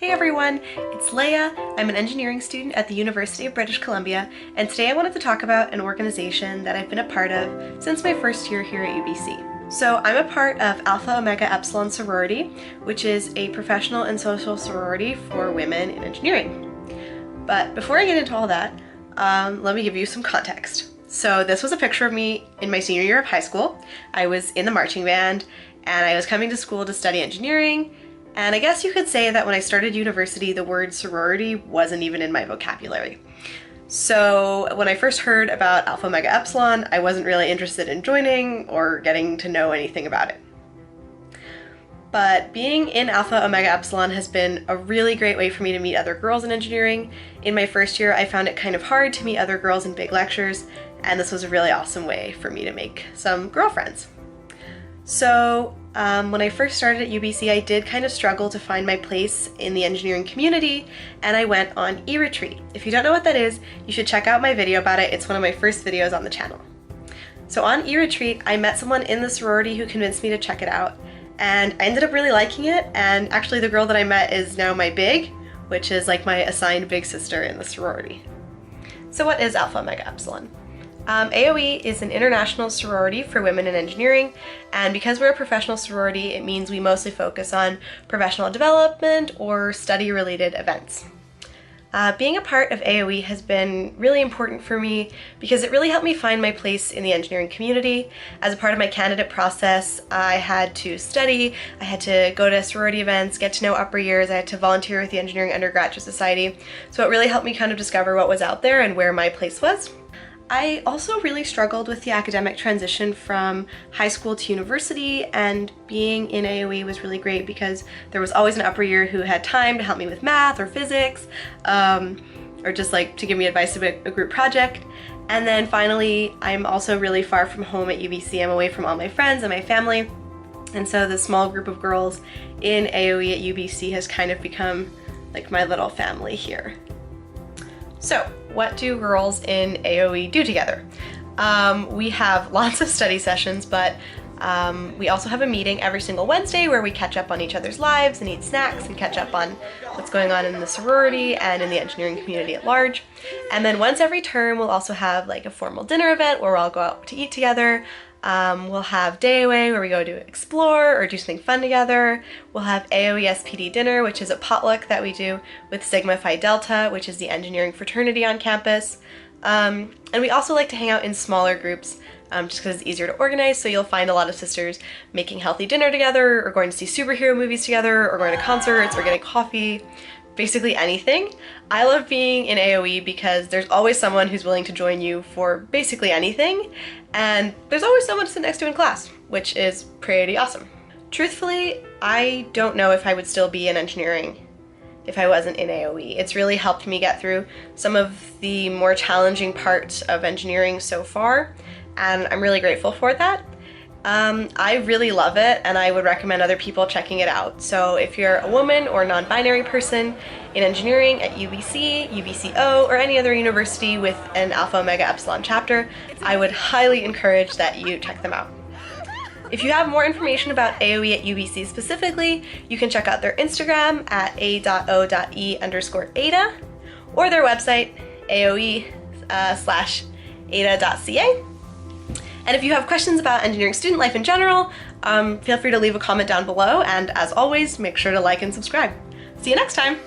Hey everyone, it's Leah. I'm an engineering student at the University of British Columbia, and today I wanted to talk about an organization that I've been a part of since my first year here at UBC. So I'm a part of Alpha Omega Epsilon Sorority, which is a professional and social sorority for women in engineering. But before I get into all that, let me give you some context. So this was a picture of me in my senior year of high school. I was in the marching band, and I was coming to school to study engineering. And I guess you could say that when I started university, the word sorority wasn't even in my vocabulary. So when I first heard about Alpha Omega Epsilon, I wasn't really interested in joining or getting to know anything about it. But being in Alpha Omega Epsilon has been a really great way for me to meet other girls in engineering. In my first year, I found it kind of hard to meet other girls in big lectures, and this was a really awesome way for me to make some girlfriends. So when I first started at UBC, I did kind of struggle to find my place in the engineering community, and I went on e-retreat. If you don't know what that is, you should check out my video about it. It's one of my first videos on the channel. So on e-retreat, I met someone in the sorority who convinced me to check it out, and I ended up really liking it, and actually the girl that I met is now my big, which is like my assigned big sister in the sorority. So what is Alpha Omega Epsilon? AOE is an international sorority for women in engineering, and because we're a professional sorority, it means we mostly focus on professional development or study-related events. Being a part of AOE has been really important for me because it really helped me find my place in the engineering community. As a part of my candidate process, I had to study, I had to go to sorority events, get to know upper years, I had to volunteer with the Engineering Undergraduate Society, so it really helped me kind of discover what was out there and where my place was. I also really struggled with the academic transition from high school to university, and being in AOE was really great because there was always an upper year who had time to help me with math or physics, or just like to give me advice about a group project. And then finally, I'm also really far from home at UBC. I'm away from all my friends and my family, and so the small group of girls in AOE at UBC has kind of become like my little family here. So, what do girls in AOE do together? We have lots of study sessions, but we also have a meeting every single Wednesday where we catch up on each other's lives and eat snacks and catch up on what's going on in the sorority and in the engineering community at large. And then once every term, we'll also have like a formal dinner event where we'll all go out to eat together. We'll have day away where we go to explore or do something fun together. We'll have AOE SPD dinner, which is a potluck that we do with Sigma Phi Delta, which is the engineering fraternity on campus. And we also like to hang out in smaller groups just because it's easier to organize, so you'll find a lot of sisters making healthy dinner together, or going to see superhero movies together, or going to concerts, or getting coffee. Basically anything. I love being in AOE because there's always someone who's willing to join you for basically anything, and there's always someone to sit next to in class, which is pretty awesome. Truthfully, I don't know if I would still be in engineering if I wasn't in AOE. It's really helped me get through some of the more challenging parts of engineering so far, and I'm really grateful for that. I really love it, and I would recommend other people checking it out. So if you're a woman or non-binary person in engineering at UBC, UBCO, or any other university with an Alpha Omega Epsilon chapter, I would highly encourage that you check them out. If you have more information about AOE at UBC specifically, you can check out their Instagram at a.o.e_ada or their website aoe/ada.ca. And if you have questions about engineering student life in general, feel free to leave a comment down below, and as always, make sure to like and subscribe. See you next time!